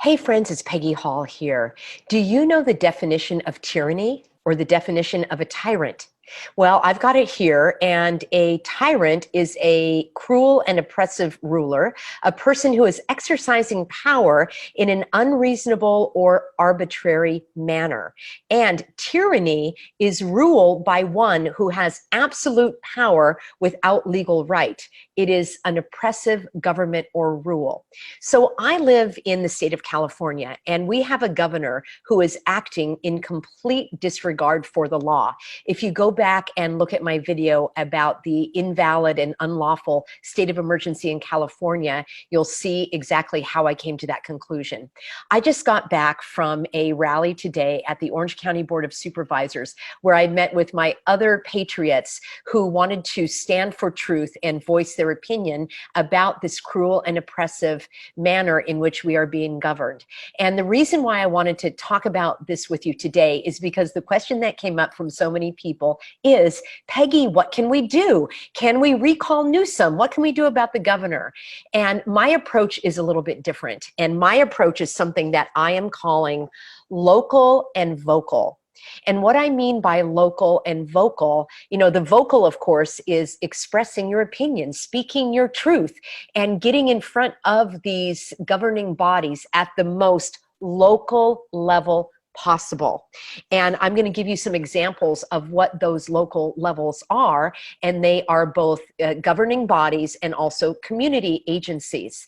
Hey friends, it's Peggy Hall here. Do you know the definition of tyranny or the definition of a tyrant? Well, I've got it here, and a tyrant is a cruel and oppressive ruler, a person who is exercising power in an unreasonable or arbitrary manner. And tyranny is rule by one who has absolute power without legal right. It is an oppressive government or rule. So I live in the state of California, and we have a governor who is acting in complete disregard for the law. If you go back and look at my video about the invalid and unlawful state of emergency in California, you'll see exactly how I came to that conclusion. I just got back from a rally today at the Orange County Board of Supervisors, where I met with my other patriots who wanted to stand for truth and voice their opinion about this cruel and oppressive manner in which we are being governed. And the reason why I wanted to talk about this with you today is because the question that came up from so many people is, Peggy, what can we do? Can we recall Newsom? What can we do about the governor? And my approach is a little bit different. And my approach is something that I am calling local and vocal. And what I mean by local and vocal, the vocal, of course, is expressing your opinion, speaking your truth, and getting in front of these governing bodies at the most local level possible. And I'm going to give you some examples of what those local levels are, and they are both governing bodies and also community agencies.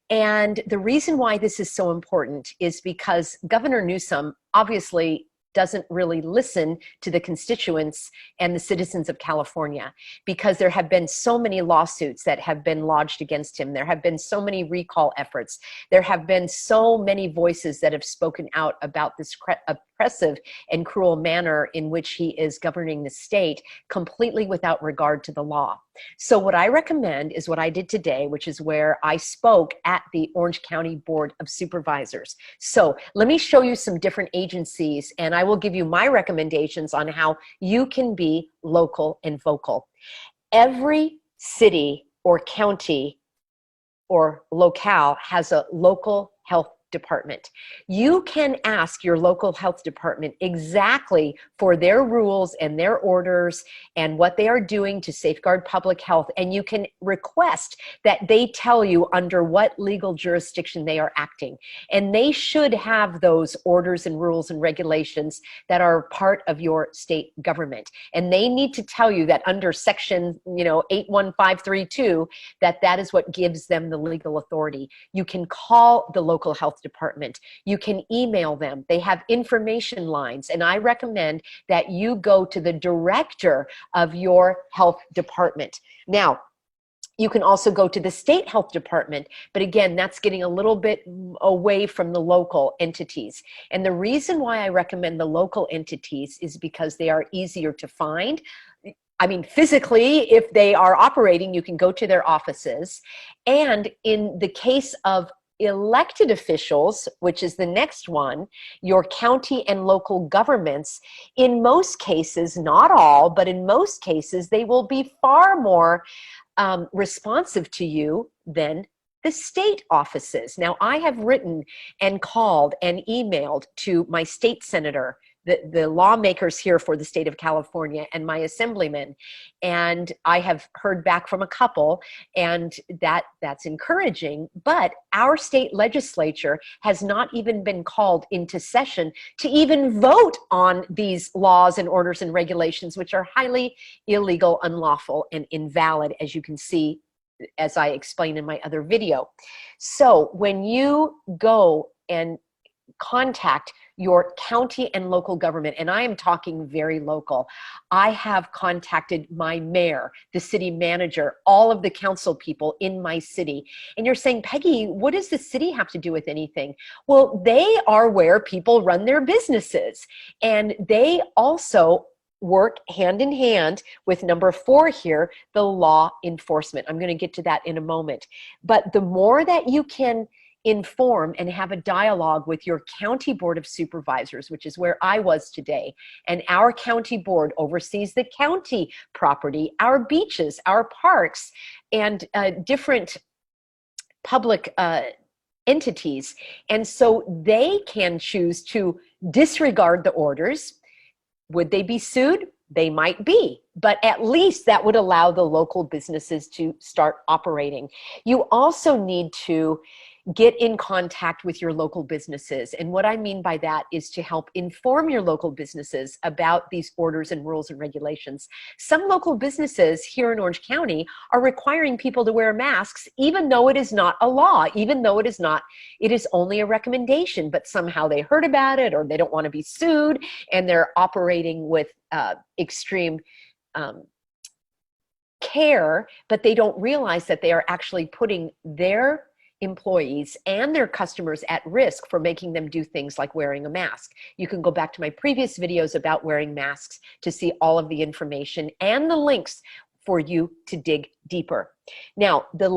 And the reason why this is so important is because Governor Newsom obviously doesn't really listen to the constituents and the citizens of California, because there have been so many lawsuits that have been lodged against him. There have been so many recall efforts. There have been so many voices that have spoken out about this oppressive and cruel manner in which he is governing the state, completely without regard to the law. So what I recommend is what I did today, which is where I spoke at the Orange County Board of Supervisors. So let me show you some different agencies, and I will give you my recommendations on how you can be local and vocal. Every city or county or locale has a local health department. You can ask your local health department exactly for their rules and their orders and what they are doing to safeguard public health, and you can request that they tell you under what legal jurisdiction they are acting. And they should have those orders and rules and regulations that are part of your state government. And they need to tell you that under section 81532, that is what gives them the legal authority. You can call the local health department. You can email them. They have information lines, and I recommend that you go to the director of your health department. Now, you can also go to the state health department, but again, that's getting a little bit away from the local entities. And the reason why I recommend the local entities is because they are easier to find. I mean, physically, if they are operating, you can go to their offices. And in the case of elected officials, which is the next one, your county and local governments, in most cases, not all, but in most cases, they will be far more responsive to you than the state offices. Now, I have written and called and emailed to my state senator, the lawmakers here for the state of California, and my assemblyman, and I have heard back from a couple, and that's encouraging. But our state legislature has not even been called into session to even vote on these laws and orders and regulations, which are highly illegal, unlawful, and invalid, as you can see, as I explained in my other video. So when you go and contact your county and local government, and I am talking very local, I have contacted my mayor, the city manager, all of the council people in my city. And you're saying, Peggy, what does the city have to do with anything? Well, they are where people run their businesses, and they also work hand in hand with number 4 here, the law enforcement. I'm going to get to that in a moment. But the more that you can inform and have a dialogue with your county board of supervisors, which is where I was today, and our county board oversees the county property, our beaches, our parks, and different public entities. And so they can choose to disregard the orders. Would they be sued? They might be, but at least that would allow the local businesses to start operating. You also need to get in contact with your local businesses. And what I mean by that is to help inform your local businesses about these orders and rules and regulations. Some local businesses here in Orange County are requiring people to wear masks, even though it is not a law, even though it is only a recommendation, but somehow they heard about it or they don't want to be sued and they're operating with extreme care, but they don't realize that they are actually putting their employees and their customers at risk for making them do things like wearing a mask. You can go back to my previous videos about wearing masks to see all of the information and the links for you to dig deeper. Now, the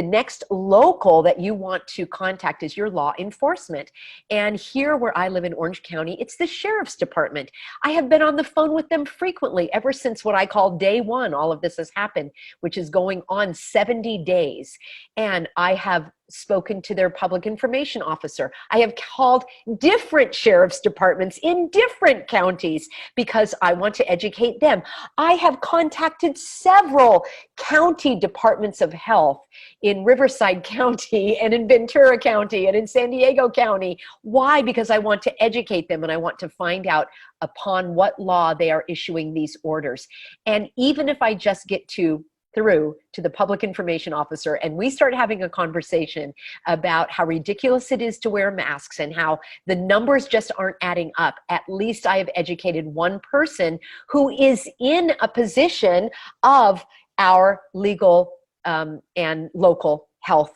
next local that you want to contact is your law enforcement. And here where I live in Orange County, it's the Sheriff's Department. I have been on the phone with them frequently ever since what I call day one. All of this has happened, which is going on 70 days. And I have spoken to their public information officer. I have called different sheriff's departments in different counties because I want to educate them. I have contacted several county departments of health in Riverside County and in Ventura County and in San Diego County. Why? Because I want to educate them and I want to find out upon what law they are issuing these orders. And even if I just get through to the public information officer and we start having a conversation about how ridiculous it is to wear masks and how the numbers just aren't adding up, at least I have educated one person who is in a position of our legal and local health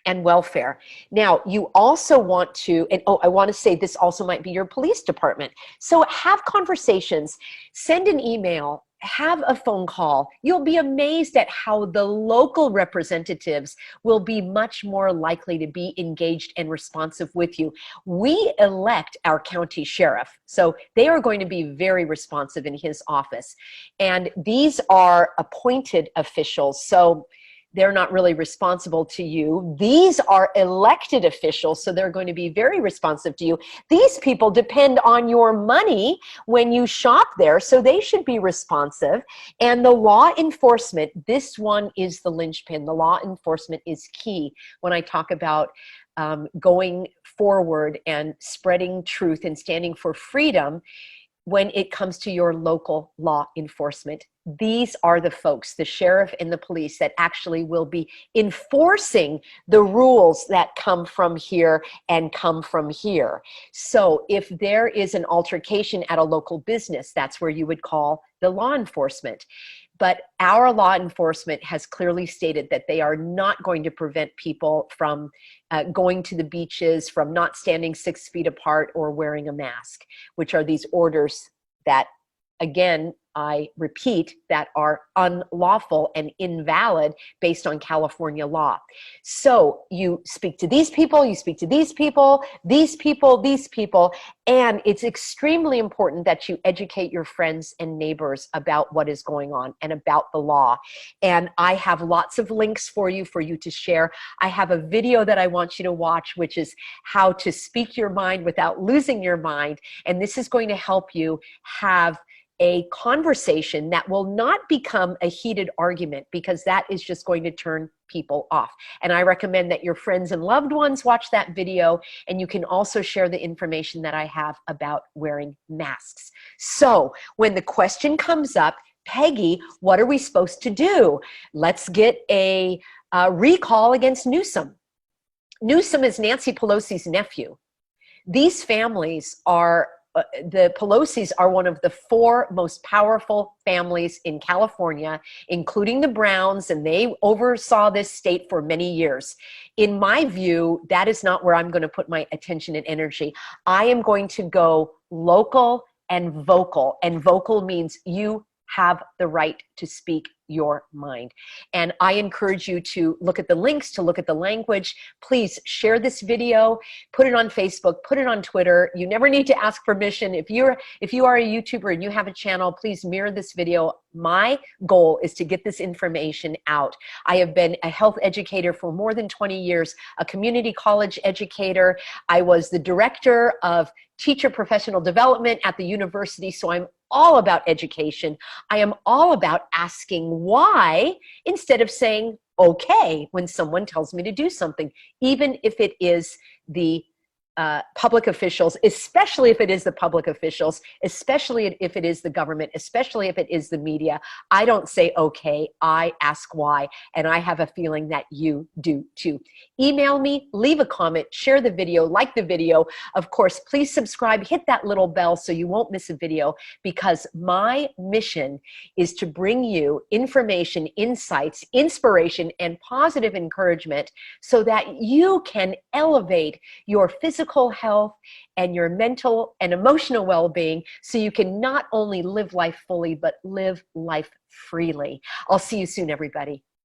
and welfare. Now, you also want to, and I want to say this also might be your police department. So have conversations, send an email, have a phone call. You'll be amazed at how the local representatives will be much more likely to be engaged and responsive with you. We elect our county sheriff, so they are going to be very responsive in his office. And these are appointed officials, so they're not really responsible to you. These are elected officials, so they're going to be very responsive to you. These people depend on your money when you shop there, so they should be responsive. And the law enforcement, this one is the linchpin. The law enforcement is key when I talk about going forward and spreading truth and standing for freedom. When it comes to your local law enforcement, these are the folks, the sheriff and the police, that actually will be enforcing the rules that come from here and come from here. So if there is an altercation at a local business, that's where you would call the law enforcement. But our law enforcement has clearly stated that they are not going to prevent people from going to the beaches, from not standing 6 feet apart or wearing a mask, which are these orders that, again, I repeat, that are unlawful and invalid based on California law. So you speak to these people, you speak to these people, these people, these people, and it's extremely important that you educate your friends and neighbors about what is going on and about the law. And I have lots of links for you to share. I have a video that I want you to watch, which is how to speak your mind without losing your mind. And this is going to help you have a conversation that will not become a heated argument, because that is just going to turn people off. And I recommend that your friends and loved ones watch that video, and you can also share the information that I have about wearing masks. So when the question comes up, Peggy, what are we supposed to do? Let's get a recall against Newsom. Newsom is Nancy Pelosi's nephew. These families are the Pelosi's are one of the 4 most powerful families in California, including the Browns, and they oversaw this state for many years. In my view, that is not where I'm going to put my attention and energy. I am going to go local and vocal means you have the right to speak your mind. And I encourage you to look at the links, to look at the language. Please share this video, put it on Facebook, put it on Twitter. You never need to ask permission. If you are a YouTuber and you have a channel, please mirror this video. My goal is to get this information out. I have been a health educator for more than 20 years, a community college educator. I was the director of teacher professional development at the university, so I'm all about education. I am all about asking why instead of saying okay when someone tells me to do something, even if it is the public officials, especially if it is the public officials, especially if it is the government, especially if it is the media. I don't say okay, I ask why, and I have a feeling that you do too. Email me, leave a comment, share the video, like the video. Of course, please subscribe, hit that little bell so you won't miss a video, because my mission is to bring you information, insights, inspiration, and positive encouragement so that you can elevate your physical health and your mental and emotional well-being so you can not only live life fully, but live life freely. I'll see you soon, everybody.